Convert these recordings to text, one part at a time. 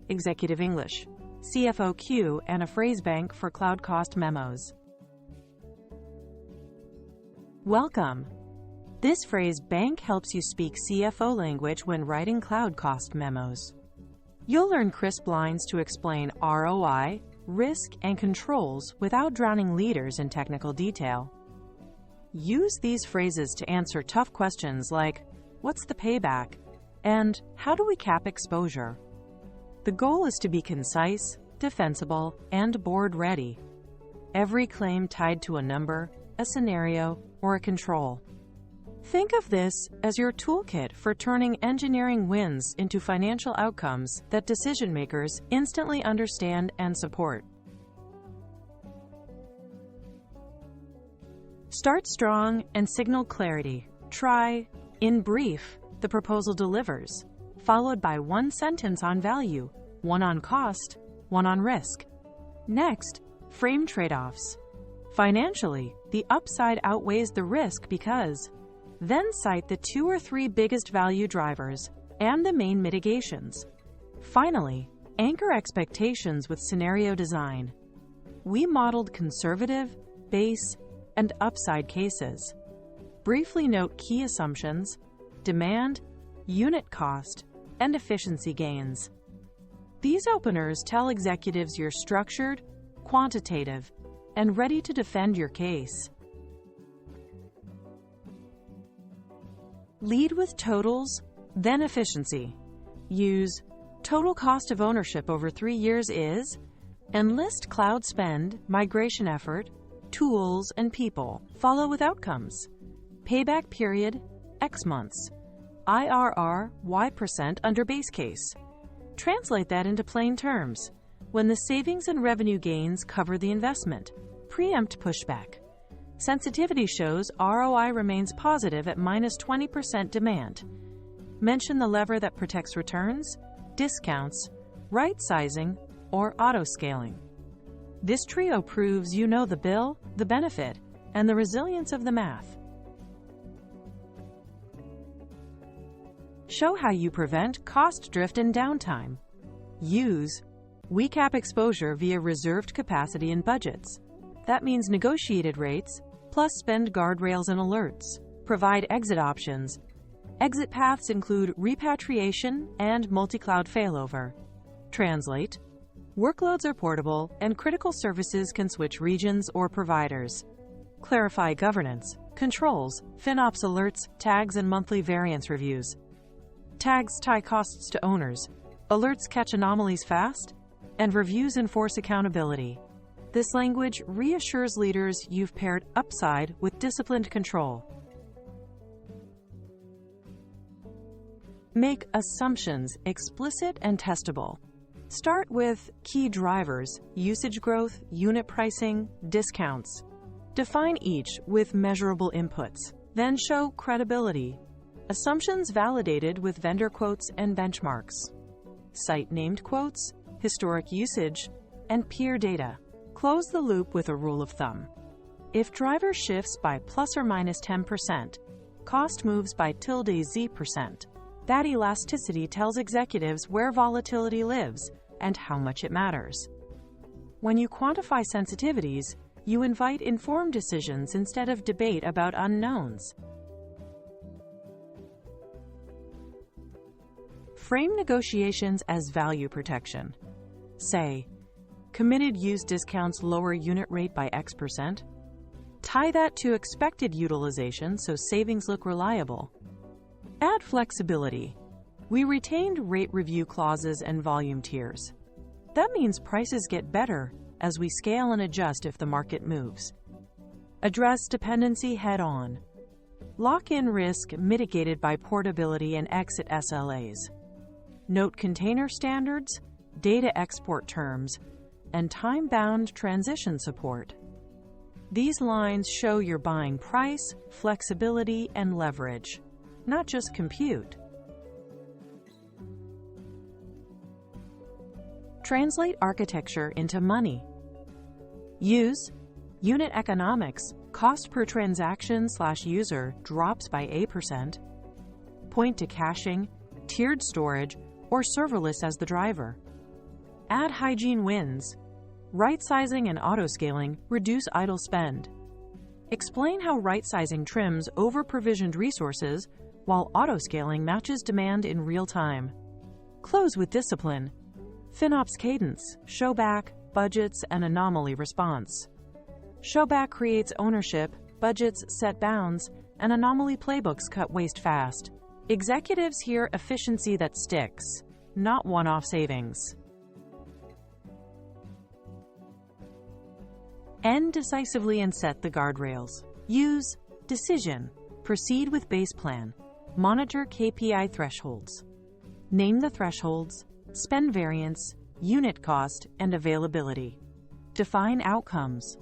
executive English, CFO Q, and a phrase bank for cloud cost memos. Welcome! This phrase bank helps you speak CFO language when writing cloud cost memos. You'll learn crisp lines to explain ROI, risk, and controls without drowning leaders in technical detail. Use these phrases to answer tough questions like, what's the payback? And how do we cap exposure? The goal is to be concise, defensible, and board-ready. Every claim tied to a number, a scenario, or a control. Think of this as your toolkit for turning engineering wins into financial outcomes that decision-makers instantly understand and support. Start strong and signal clarity. Try, in brief, the proposal delivers, followed by one sentence on value, one on cost, one on risk. Next, frame trade-offs. Financially, the upside outweighs the risk because. Then cite the 2 or 3 biggest value drivers and the main mitigations. Finally, anchor expectations with scenario design. We modeled conservative, base, and upside cases. Briefly note key assumptions, demand, unit cost, and efficiency gains. These openers tell executives you're structured, quantitative, and ready to defend your case. Lead with totals, then efficiency. Use total cost of ownership over 3 years is, and list cloud spend, migration effort, tools, and people. Follow with outcomes. Payback period, X months. IRR, Y% under base case. Translate that into plain terms. When the savings and revenue gains cover the investment. Preempt pushback. Sensitivity shows ROI remains positive at -20% demand. Mention the lever that protects returns, discounts, right-sizing, or auto-scaling. This trio proves you know the bill, the benefit, and the resilience of the math. Show how you prevent cost drift and downtime. Use, we cap exposure via reserved capacity and budgets. That means negotiated rates, plus spend guardrails and alerts. Provide exit options. Exit paths include repatriation and multi-cloud failover. Translate. Workloads are portable, and critical services can switch regions or providers. Clarify governance, controls, FinOps alerts, tags, and monthly variance reviews. Tags tie costs to owners, alerts catch anomalies fast, and reviews enforce accountability. This language reassures leaders you've paired upside with disciplined control. Make assumptions explicit and testable. Start with key drivers, usage growth, unit pricing, discounts. Define each with measurable inputs. Then show credibility. Assumptions validated with vendor quotes and benchmarks. Cite named quotes, historic usage, and peer data. Close the loop with a rule of thumb. If driver shifts by plus or minus 10%, cost moves by %. That elasticity tells executives where volatility lives and how much it matters. When you quantify sensitivities, you invite informed decisions instead of debate about unknowns. Frame negotiations as value protection. Say, committed use discounts lower unit rate by X%. Tie that to expected utilization so savings look reliable. Add flexibility. We retained rate review clauses and volume tiers. That means prices get better as we scale and adjust if the market moves. Address dependency head-on. Lock in risk mitigated by portability and exit SLAs. Note container standards, data export terms, and time-bound transition support. These lines show you're buying price, flexibility, and leverage, not just compute. Translate architecture into money. Use unit economics, cost per transaction/user drops by A%. Point to caching, tiered storage, or serverless as the driver. Add hygiene wins. Right-sizing and auto-scaling reduce idle spend. Explain how right-sizing trims over-provisioned resources while auto-scaling matches demand in real time. Close with discipline. FinOps cadence, showback, budgets, and anomaly response. Showback creates ownership, budgets set bounds, and anomaly playbooks cut waste fast. Executives hear efficiency that sticks, not one-off savings. End decisively and set the guardrails. Use decision. Proceed with base plan. Monitor KPI thresholds. Name the thresholds, spend variance, unit cost, and availability. Define outcomes.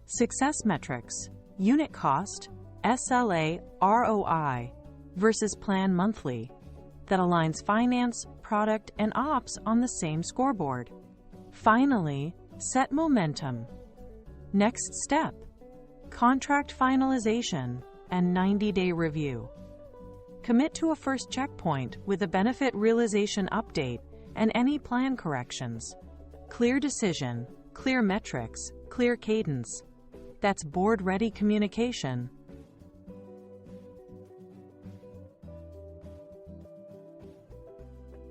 Success metrics, unit cost, SLA, ROI, versus plan monthly, that aligns finance, product, and ops on the same scoreboard. Finally, set momentum. Next step, contract finalization and 90-day review. Commit to a first checkpoint with a benefit realization update and any plan corrections. Clear decision, clear metrics, clear cadence. That's board-ready communication.